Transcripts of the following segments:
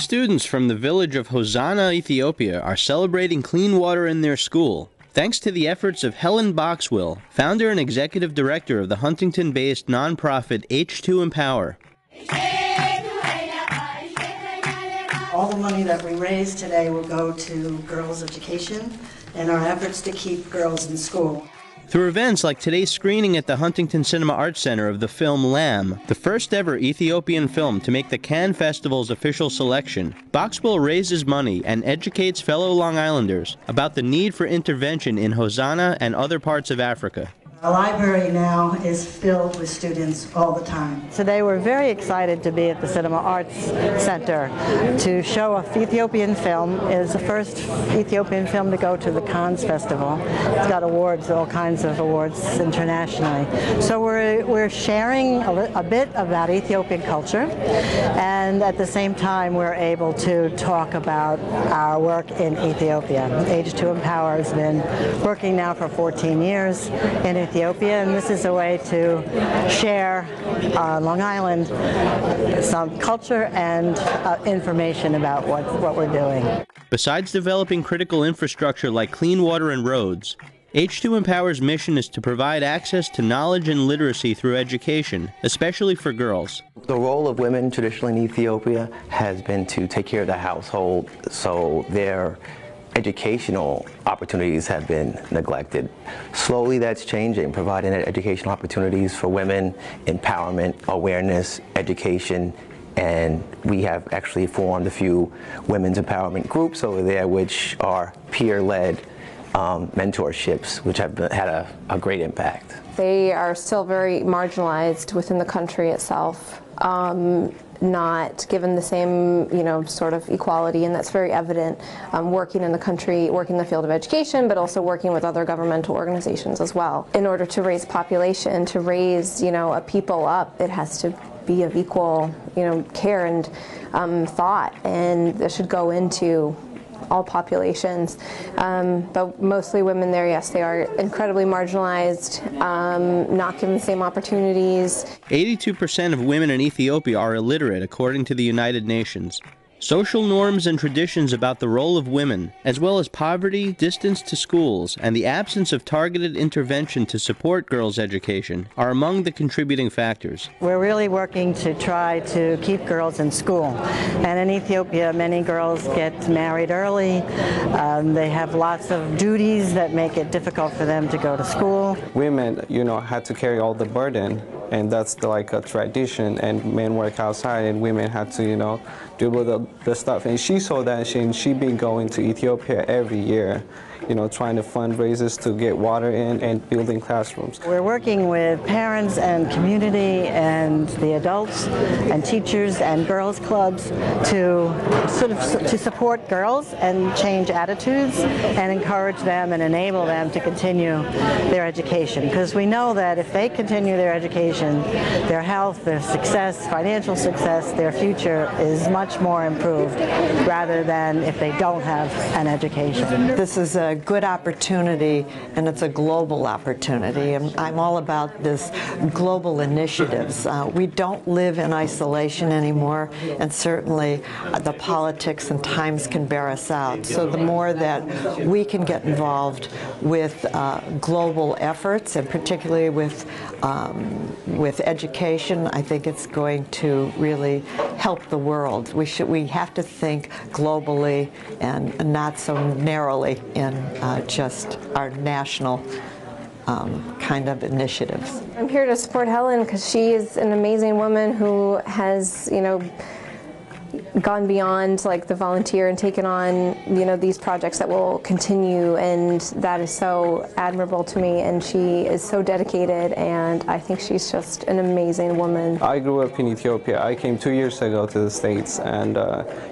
students from the village of Hosanna, Ethiopia, are celebrating clean water in their school, thanks to the efforts of Helen Boxwell, founder and executive director of the Huntington-based nonprofit H2Empower. All the money that we raise today will go to girls' education and our efforts to keep girls in school. Through events like today's screening at the Huntington Cinema Arts Center of the film Lamb, the first ever Ethiopian film to make the Cannes Festival's official selection, Boxwell raises money and educates fellow Long Islanders about the need for intervention in Hosanna and other parts of Africa. Our library now is filled with students all the time. Today we're very excited to be at the Cinema Arts Center to show an Ethiopian film. It is the first Ethiopian film to go to the Cannes Festival. It's got awards, all kinds of awards internationally. So we're sharing a bit about Ethiopian culture, and at the same time we're able to talk about our work in Ethiopia. H2Empower has been working now for 14 years in Ethiopia, and this is a way to share Long Island some culture and information about what we're doing. Besides developing critical infrastructure like clean water and roads, H2Empower's mission is to provide access to knowledge and literacy through education, especially for girls. The role of women traditionally in Ethiopia has been to take care of the household, so their educational opportunities have been neglected. Slowly that's changing, providing educational opportunities for women, empowerment, awareness, education, and we have actually formed a few women's empowerment groups over there which are peer-led mentorships, which have had a great impact. They are still very marginalized within the country itself. Not given the same, sort of equality, and that's very evident working in the country, working in the field of education, but also working with other governmental organizations as well. In order to raise population, to raise, a people up, it has to be of equal, care and thought, and this should go into all populations, but mostly women there, yes, they are incredibly marginalized, not given the same opportunities. 82% of women in Ethiopia are illiterate, according to the United Nations. Social norms and traditions about the role of women, as well as poverty, distance to schools, and the absence of targeted intervention to support girls' education are among the contributing factors. We're really working to try to keep girls in school. And in Ethiopia, many girls get married early. They have lots of duties that make it difficult for them to go to school. Women, had to carry all the burden, and that's like a tradition, and men work outside and women had to, do the stuff. And she saw that, and she been going to Ethiopia every year, trying to fundraisers to get water in and building classrooms. We're working with parents and community and the adults and teachers and girls clubs to to support girls and change attitudes and encourage them and enable them to continue their education. Because we know that if they continue their education, their health, their success, financial success, their future is much more improved rather than if they don't have an education. This is a good opportunity, and it's a global opportunity. And I'm all about this global initiatives. We don't live in isolation anymore, and certainly the politics and times can bear us out. So the more that we can get involved with global efforts, and particularly with education, I think it's going to really help the world. We have to think globally and not so narrowly in just our national kind of initiatives. I'm here to support Helen because she is an amazing woman who has, gone beyond like the volunteer and taken on, these projects that will continue, and that is so admirable to me, and she is so dedicated, and I think she's just an amazing woman. I grew up in Ethiopia. I came 2 years ago to the States, and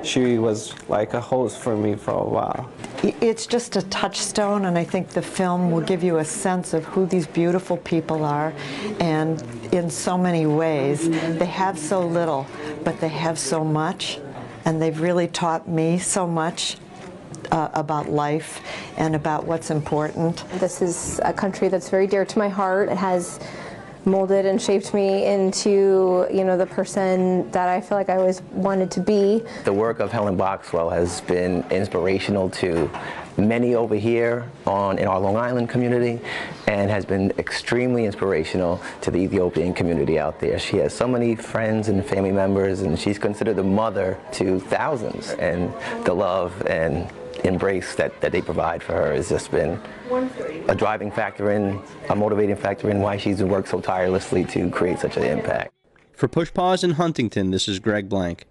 she was like a host for me for a while. It's just a touchstone, and I think the film will give you a sense of who these beautiful people are, and in so many ways. They have so little, but they have so much, and they've really taught me so much about life and about what's important. This is a country that's very dear to my heart. It has molded and shaped me into, you know, the person that I feel like I always wanted to be. The work of Helen Boxwell has been inspirational to many over here in our Long Island community, and has been extremely inspirational to the Ethiopian community out there. She has so many friends and family members, and she's considered the mother to thousands, and the love and embrace that they provide for her has just been a driving factor a motivating factor in why she's worked so tirelessly to create such an impact. For Push Pause in Huntington, this is Greg Blank.